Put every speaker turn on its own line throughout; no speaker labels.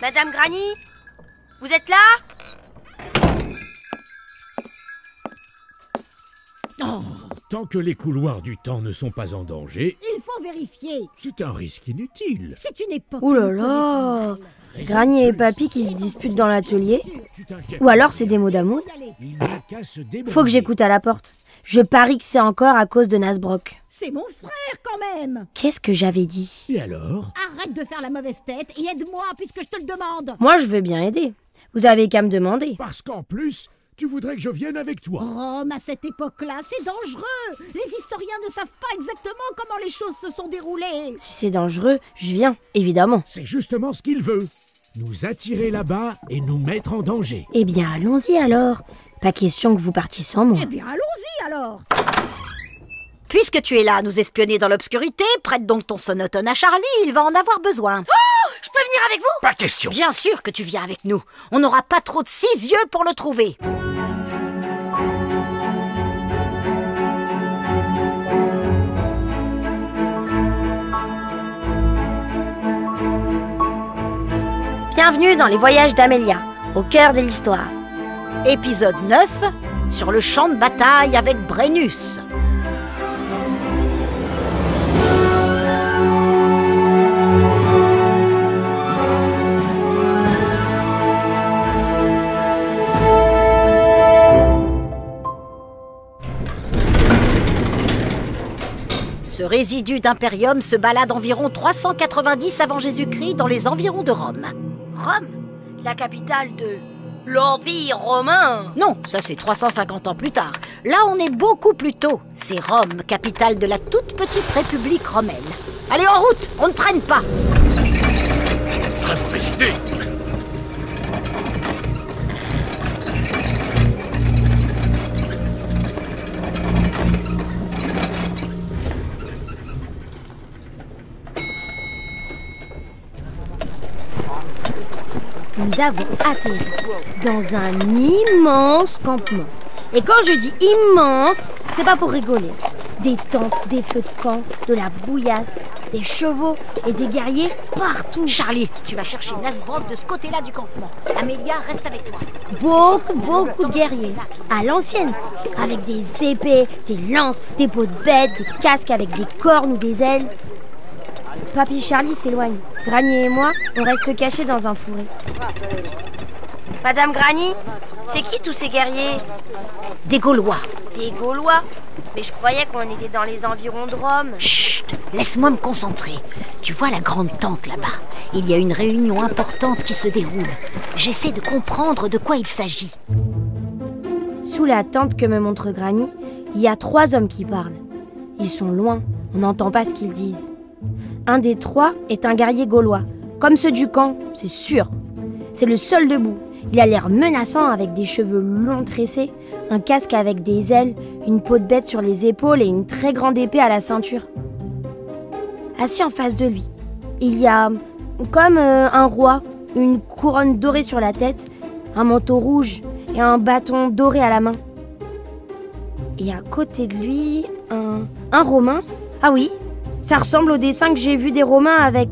Madame Granny, vous êtes là?
Oh. Tant que les couloirs du temps ne sont pas en danger,
il faut vérifier.
C'est un risque inutile.
C'est une époque.
Ouh là là! Granny et Papy qui se disputent dans l'atelier. Ou alors c'est des mots d'amour. Faut que j'écoute à la porte. Je parie que c'est encore à cause de Nasbrock.
C'est mon frère quand même.
Qu'est-ce que j'avais dit?
Et alors?
Arrête de faire la mauvaise tête et aide-moi puisque je te le demande.
Moi je veux bien aider. Vous avez qu'à me demander.
Parce qu'en plus, tu voudrais que je vienne avec toi.
Rome, à cette époque-là, c'est dangereux. Les historiens ne savent pas exactement comment les choses se sont déroulées.
Si c'est dangereux, je viens, évidemment.
C'est justement ce qu'il veut. Nous attirer là-bas et nous mettre en danger.
Eh bien, allons-y alors. Pas question que vous partiez sans moi.
Eh bien, allons-y alors.
Puisque tu es là à nous espionner dans l'obscurité, prête donc ton sonotone à Charlie, il va en avoir besoin.
Oh, je peux venir avec vous?
Pas question.
Bien sûr que tu viens avec nous. On n'aura pas trop de 6 yeux pour le trouver.
Bienvenue dans les voyages d'Amélia, au cœur de l'histoire.
Épisode 9, sur le champ de bataille avec Brennus. Ce résidu d'impérium se balade environ 390 avant Jésus-Christ dans les environs de Rome.
Rome? La capitale de l'Empire romain?
Non, ça c'est 350 ans plus tard. Là on est beaucoup plus tôt. C'est Rome, capitale de la toute petite république romaine. Allez en route, on ne traîne pas.
C'est une très mauvaise idée.
Nous avons atterri dans un immense campement. Et quand je dis immense, c'est pas pour rigoler. Des tentes, des feux de camp, de la bouillasse, des chevaux et des guerriers partout.
Charlie, tu vas chercher Nasbrock de ce côté-là du campement. Amélia, reste avec moi.
Beaucoup de guerriers. À l'ancienne, avec des épées, des lances, des peaux de bêtes, des casques avec des cornes ou des ailes. Papy Charlie s'éloigne. Granny et moi, on reste cachés dans un fourré. Madame Granny, c'est qui tous ces guerriers?
Des Gaulois.
Des Gaulois? Mais je croyais qu'on était dans les environs de Rome.
Chut, laisse-moi me concentrer. Tu vois la grande tente là-bas? Il y a une réunion importante qui se déroule. J'essaie de comprendre de quoi il s'agit.
Sous la tente que me montre Granny, il y a 3 hommes qui parlent. Ils sont loin, on n'entend pas ce qu'ils disent. Un des 3 est un guerrier gaulois, comme ceux du camp, c'est sûr. C'est le seul debout. Il a l'air menaçant avec des cheveux longs tressés, un casque avec des ailes, une peau de bête sur les épaules et une très grande épée à la ceinture. Assis en face de lui, il y a comme un roi, une couronne dorée sur la tête, un manteau rouge et un bâton doré à la main. Et à côté de lui, un Romain. Ah oui, ça ressemble au dessin que j'ai vu des Romains avec...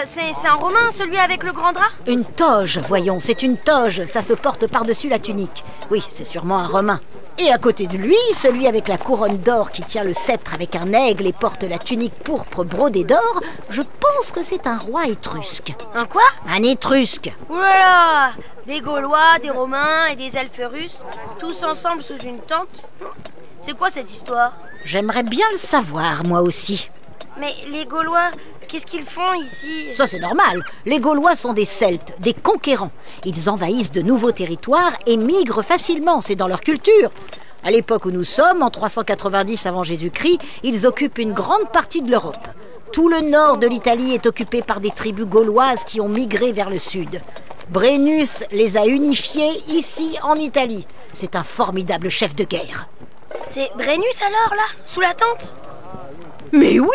C'est un Romain, celui avec le grand drap?
Une toge, voyons, c'est une toge. Ça se porte par-dessus la tunique. Oui, c'est sûrement un Romain. Et à côté de lui, celui avec la couronne d'or qui tient le sceptre avec un aigle et porte la tunique pourpre brodée d'or, je pense que c'est un roi étrusque.
Un quoi?
Un étrusque.
Oulala! Des Gaulois, des Romains et des elfes russes, tous ensemble sous une tente. C'est quoi cette histoire?
J'aimerais bien le savoir, moi aussi.
Mais les Gaulois, qu'est-ce qu'ils font ici?
Ça, c'est normal. Les Gaulois sont des Celtes, des conquérants. Ils envahissent de nouveaux territoires et migrent facilement, c'est dans leur culture. À l'époque où nous sommes, en 390 avant Jésus-Christ, ils occupent une grande partie de l'Europe. Tout le nord de l'Italie est occupé par des tribus gauloises qui ont migré vers le sud. Brennus les a unifiés ici, en Italie. C'est un formidable chef de guerre.
C'est Brennus alors, là, sous la tente?
Mais oui,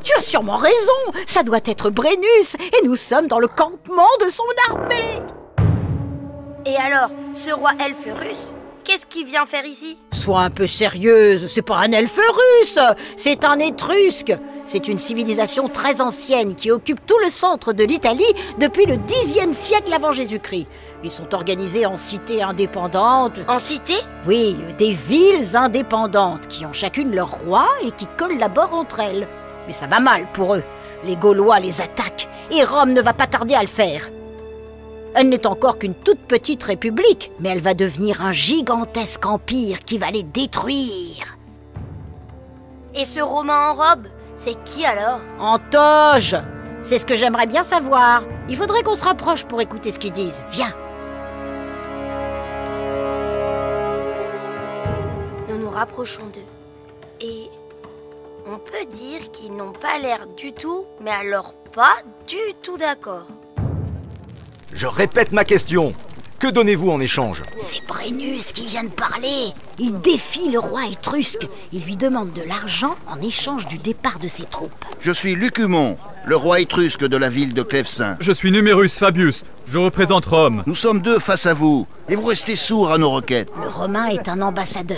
tu as sûrement raison. Ça doit être Brennus et nous sommes dans le campement de son armée.
Et alors, ce roi elfe russe, qu'est-ce qu'il vient faire ici?
Sois un peu sérieuse, c'est pas un elfe russe, c'est un étrusque. C'est une civilisation très ancienne qui occupe tout le centre de l'Italie depuis le Xe siècle avant Jésus-Christ. Ils sont organisés en cités indépendantes.
En cité?
Oui, des villes indépendantes qui ont chacune leur roi et qui collaborent entre elles. Mais ça va mal pour eux. Les Gaulois les attaquent et Rome ne va pas tarder à le faire. Elle n'est encore qu'une toute petite république, mais elle va devenir un gigantesque empire qui va les détruire.
Et ce Romain en robe, c'est qui alors?
En toge! C'est ce que j'aimerais bien savoir. Il faudrait qu'on se rapproche pour écouter ce qu'ils disent. Viens!
Nous nous rapprochons d'eux. Et on peut dire qu'ils n'ont pas l'air du tout, mais alors pas du tout d'accord.
Je répète ma question. Que donnez-vous en échange?
C'est Brennus qui vient de parler. Il défie le roi étrusque. Il lui demande de l'argent en échange du départ de ses troupes.
Je suis Lucumon, le roi étrusque de la ville de Clefsin.
Je suis Numérus Fabius, je représente Rome.
Nous sommes deux face à vous, et vous restez sourds à nos requêtes.
Le Romain est un ambassadeur.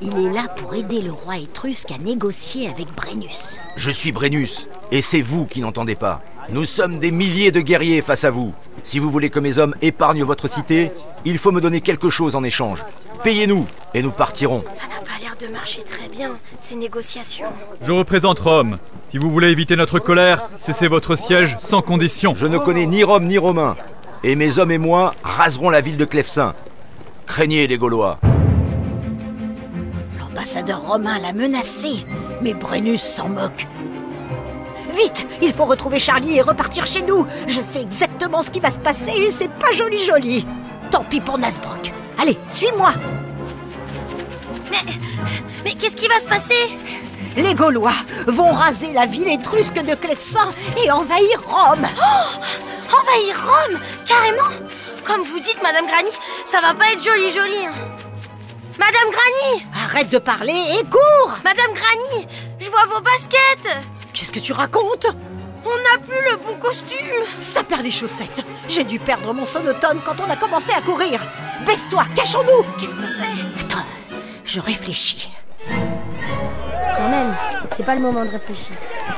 Il est là pour aider le roi étrusque à négocier avec Brennus.
Je suis Brennus, et c'est vous qui n'entendez pas. Nous sommes des milliers de guerriers face à vous. Si vous voulez que mes hommes épargnent votre cité, il faut me donner quelque chose en échange. Payez-nous, et nous partirons.
Ça n'a pas l'air de marcher très bien, ces négociations.
Je représente Rome. Si vous voulez éviter notre colère, cessez votre siège sans condition.
Je ne connais ni Rome ni Romains, et mes hommes et moi raserons la ville de Clefsin. Craignez les Gaulois.
L'ambassadeur romain l'a menacé, mais Brennus s'en moque. Vite, il faut retrouver Charlie et repartir chez nous. Je sais exactement ce qui va se passer et c'est pas joli. Tant pis pour Nasbrock. Allez, suis-moi.
Mais qu'est-ce qui va se passer?
Les Gaulois vont raser la ville étrusque de Clefsin et envahir Rome.
Oh, envahir Rome? Carrément? Comme vous dites, Madame Granny, ça va pas être joli. Madame Granny!
Arrête de parler et cours!
Madame Granny, je vois vos baskets!
Qu'est-ce que tu racontes?
On n'a plus le bon costume!
Ça perd les chaussettes. J'ai dû perdre mon sonotone quand on a commencé à courir. Baisse-toi, cachons-nous!
Qu'est-ce qu'on fait?
Attends, je réfléchis.
Quand même, c'est pas le moment de réfléchir.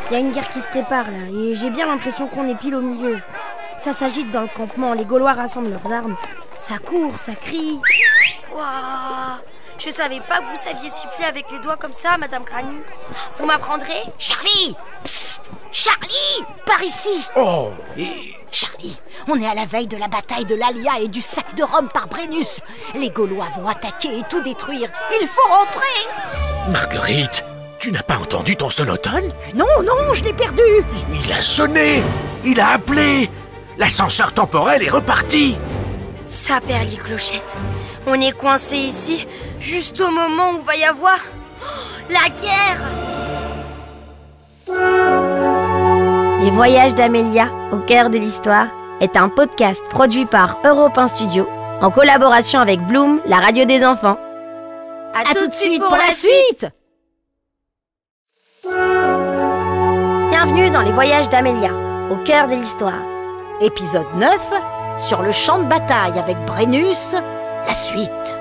Il y a une guerre qui se prépare là, et j'ai bien l'impression qu'on est pile au milieu. Ça s'agite dans le campement, les Gaulois rassemblent leurs armes. Ça court, ça crie. Waouh! Je savais pas que vous saviez siffler avec les doigts comme ça, Madame Granny. Vous m'apprendrez?
Charlie! Psst! Charlie! Par ici!
Oh!
Charlie, on est à la veille de la bataille de l'Alia et du sac de Rome par Brennus. Les Gaulois vont attaquer et tout détruire. Il faut rentrer!
Marguerite, tu n'as pas entendu ton sonotone?
Non, je l'ai perdu!
Il a sonné! Il a appelé! L'ascenseur temporel est reparti!
Ça perd les clochettes. On est coincé ici, juste au moment où va y avoir la guerre. Les voyages d'Amélia, au cœur de l'histoire, est un podcast produit par Europe 1 Studio, en collaboration avec Bloom, la radio des enfants.
À tout de suite pour la suite!
Bienvenue dans les voyages d'Amélia, au cœur de l'histoire.
Épisode 9, sur le champ de bataille avec Brennus, la suite.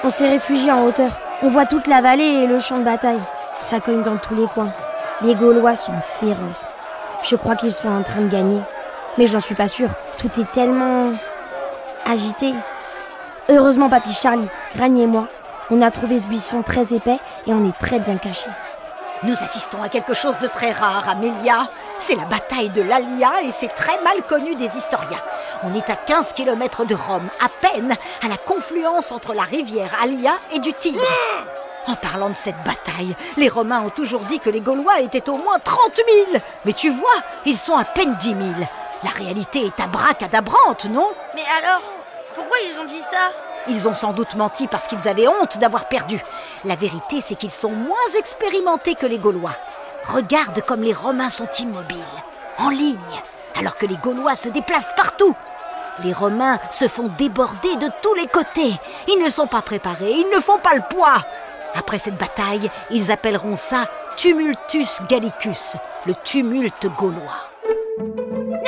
On s'est réfugié en hauteur. On voit toute la vallée et le champ de bataille. Ça cogne dans tous les coins. Les Gaulois sont féroces. Je crois qu'ils sont en train de gagner. Mais j'en suis pas sûre. Tout est tellement agité. Heureusement, papy Charlie, Granny et moi, on a trouvé ce buisson très épais et on est très bien cachés.
Nous assistons à quelque chose de très rare, Amélia. C'est la bataille de l'Alia et c'est très mal connu des historiens. On est à 15 km de Rome, à peine, à la confluence entre la rivière Alia et du Tibre. En parlant de cette bataille, les Romains ont toujours dit que les Gaulois étaient au moins 30 000. Mais tu vois, ils sont à peine 10 000. La réalité est abracadabrante, non?
Mais alors, pourquoi ils ont dit ça?
Ils ont sans doute menti parce qu'ils avaient honte d'avoir perdu. La vérité, c'est qu'ils sont moins expérimentés que les Gaulois. Regarde comme les Romains sont immobiles, en ligne, alors que les Gaulois se déplacent partout. Les Romains se font déborder de tous les côtés. Ils ne sont pas préparés, ils ne font pas le poids. Après cette bataille, ils appelleront ça Tumultus Gallicus, le tumulte gaulois.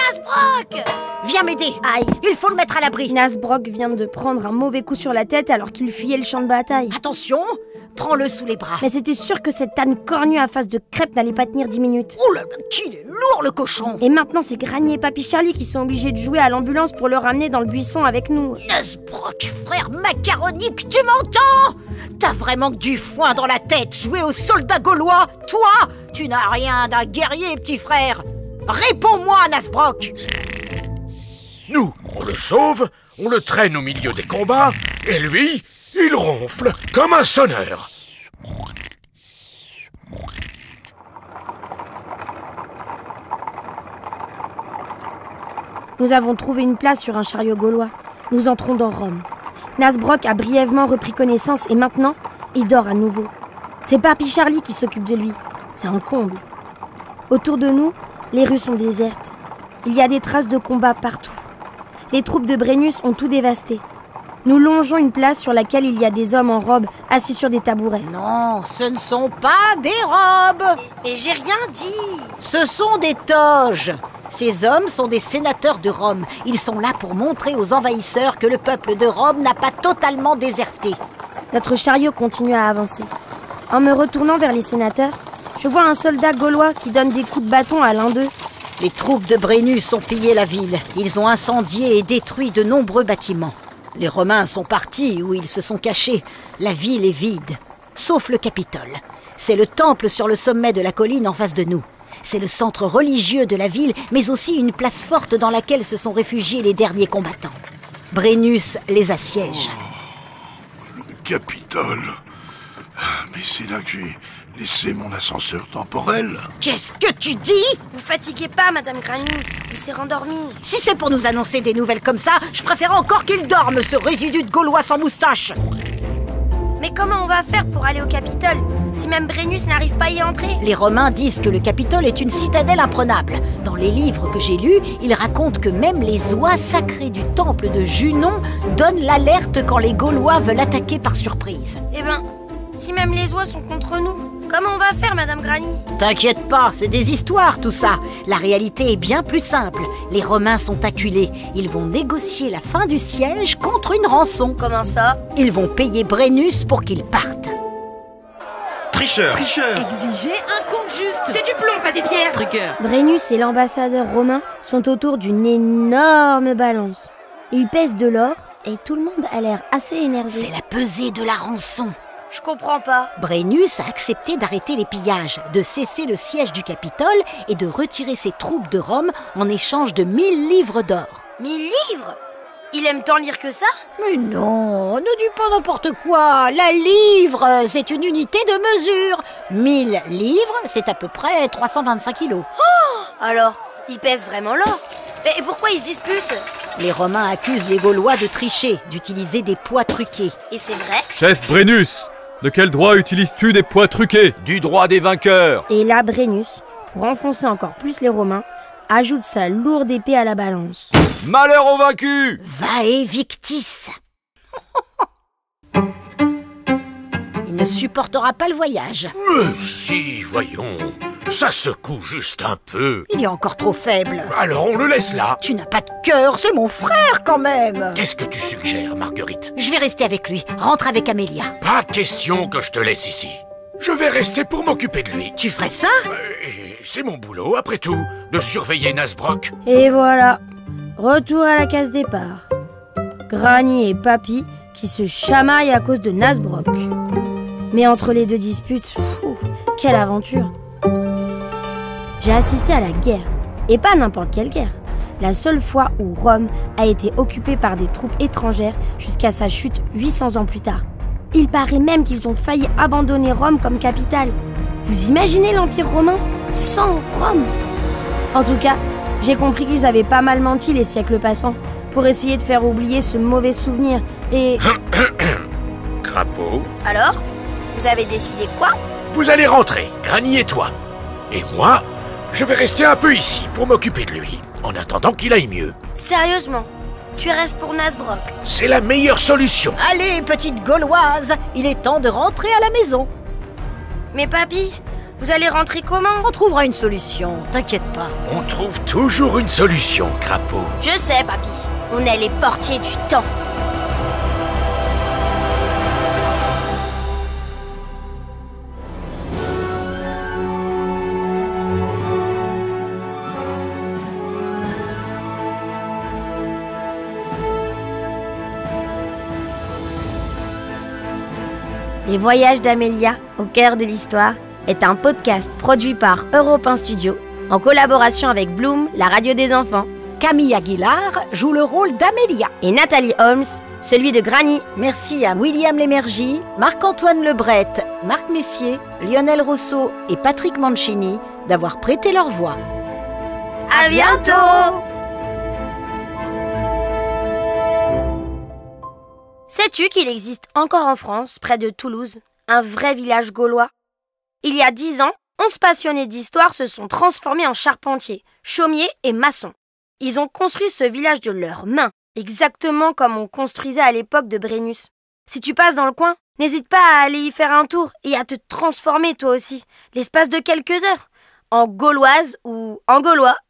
Nasbrock!
Viens m'aider.
Aïe!
Il faut le mettre à l'abri.
Nasbrock vient de prendre un mauvais coup sur la tête alors qu'il fuyait le champ de bataille.
Attention, prends-le sous les bras.
Mais c'était sûr que cette âne cornue à face de crêpe n'allait pas tenir 10 minutes.
Oh là là, qu'il est lourd le cochon.
Et maintenant, c'est Granny et Papy Charlie qui sont obligés de jouer à l'ambulance pour le ramener dans le buisson avec nous.
Nasbrock, frère macaronique, tu m'entends? T'as vraiment que du foin dans la tête, jouer aux soldats gaulois? Toi, tu n'as rien d'un guerrier, petit frère. Réponds-moi, Nasbrock.
Nous, on le sauve, on le traîne au milieu des combats, et lui, il ronfle comme un sonneur.
Nous avons trouvé une place sur un chariot gaulois. Nous entrons dans Rome. Nasbrock a brièvement repris connaissance et maintenant, il dort à nouveau. C'est Papy Charlie qui s'occupe de lui. C'est un comble. Autour de nous, les rues sont désertes. Il y a des traces de combat partout. Les troupes de Brennus ont tout dévasté. Nous longeons une place sur laquelle il y a des hommes en robe assis sur des tabourets.
Non, ce ne sont pas des robes.
Mais j'ai rien dit!
Ce sont des toges. Ces hommes sont des sénateurs de Rome. Ils sont là pour montrer aux envahisseurs que le peuple de Rome n'a pas totalement déserté.
Notre chariot continue à avancer. En me retournant vers les sénateurs, je vois un soldat gaulois qui donne des coups de bâton à l'un d'eux.
Les troupes de Brennus ont pillé la ville. Ils ont incendié et détruit de nombreux bâtiments. Les Romains sont partis où ils se sont cachés. La ville est vide, sauf le Capitole. C'est le temple sur le sommet de la colline en face de nous. C'est le centre religieux de la ville, mais aussi une place forte dans laquelle se sont réfugiés les derniers combattants. Brennus les assiège.
Le Capitole. Mais c'est là que j'ai laissé mon ascenseur temporel.
Qu'est-ce que tu dis?
Vous fatiguez pas, Madame Granny. Il s'est rendormi.
Si c'est pour nous annoncer des nouvelles comme ça, je préfère encore qu'il dorme, ce résidu de Gaulois sans moustache.
Mais comment on va faire pour aller au Capitole si même Brennus n'arrive pas à y entrer?
Les Romains disent que le Capitole est une citadelle imprenable. Dans les livres que j'ai lus, ils racontent que même les oies sacrées du temple de Junon donnent l'alerte quand les Gaulois veulent attaquer par surprise.
Eh ben, si même les oies sont contre nous, comment on va faire, Madame Granny?
T'inquiète pas, c'est des histoires tout ça. La réalité est bien plus simple. Les Romains sont acculés. Ils vont négocier la fin du siège contre une rançon.
Comment ça?
Ils vont payer Brennus pour qu'il parte.
Tricheur.
Exiger un compte juste.
C'est du plomb, pas des pierres.
Truqueur.
Brennus et l'ambassadeur romain sont autour d'une énorme balance. Ils pèsent de l'or et tout le monde a l'air assez énervé.
C'est la pesée de la rançon.
Je comprends pas.
Brennus a accepté d'arrêter les pillages, de cesser le siège du Capitole et de retirer ses troupes de Rome en échange de 1000 livres d'or.
1000 livres? Il aime tant lire que ça?
Mais non, ne dis pas n'importe quoi. La livre, c'est une unité de mesure. 1000 livres, c'est à peu près 325 kilos.
Alors, il pèse vraiment l'or. Et pourquoi ils se disputent?
Les Romains accusent les Gaulois de tricher, d'utiliser des poids truqués.
Et c'est vrai?
Chef Brennus, de quel droit utilises-tu des poids truqués?
Du droit des vainqueurs.
Et là, Brennus, pour enfoncer encore plus les Romains, ajoute sa lourde épée à la balance.
Malheur aux vaincus!
Vae victis. Il ne supportera pas le voyage.
Mais si, voyons, ça secoue juste un peu.
Il est encore trop faible.
Alors on le laisse là.
Tu n'as pas de cœur, c'est mon frère quand même.
Qu'est-ce que tu suggères, Marguerite?
Je vais rester avec lui. Rentre avec Amélia.
Pas question que je te laisse ici. Je vais rester pour m'occuper de lui.
Tu ferais ça?
C'est mon boulot, après tout, de surveiller Nasbrock.
Et voilà, retour à la case départ. Granny et Papy qui se chamaillent à cause de Nasbrock. Mais entre les deux disputes, quelle aventure! J'ai assisté à la guerre, et pas n'importe quelle guerre. La seule fois où Rome a été occupée par des troupes étrangères jusqu'à sa chute 800 ans plus tard. Il paraît même qu'ils ont failli abandonner Rome comme capitale. Vous imaginez l'Empire romain sans Rome? En tout cas, j'ai compris qu'ils avaient pas mal menti les siècles passants pour essayer de faire oublier ce mauvais souvenir et...
Crapaud.
Alors? Vous avez décidé quoi?
Vous allez rentrer, Granny et toi. Et moi, je vais rester un peu ici pour m'occuper de lui, en attendant qu'il aille mieux.
Sérieusement? Tu restes pour Nasbrock?
C'est la meilleure solution.
Allez, petite Gauloise, il est temps de rentrer à la maison.
Mais Papy, Vous allez rentrer comment?
On trouvera une solution, t'inquiète pas.
On trouve toujours une solution, Crapaud.
Je sais, papy. On est les portiers du temps. Les voyages d'Amélia, au cœur de l'histoire, est un podcast produit par Europe 1 Studio, en collaboration avec Bloom, la radio des enfants.
Camille Aguilar joue le rôle d'Amélia.
Et Nathalie Holmes, celui de Granny.
Merci à William Lémergie, Marc-Antoine Lebret, Marc Messier, Lionel Rousseau et Patrick Mancini d'avoir prêté leur voix.
À bientôt! Sais-tu qu'il existe encore en France, près de Toulouse, un vrai village gaulois? Il y a 10 ans, 11 passionnés d'histoire se sont transformés en charpentiers, chaumiers et maçons. Ils ont construit ce village de leurs mains, exactement comme on construisait à l'époque de Brennus. Si tu passes dans le coin, n'hésite pas à aller y faire un tour et à te transformer toi aussi, l'espace de quelques heures, en gauloise ou en gaulois.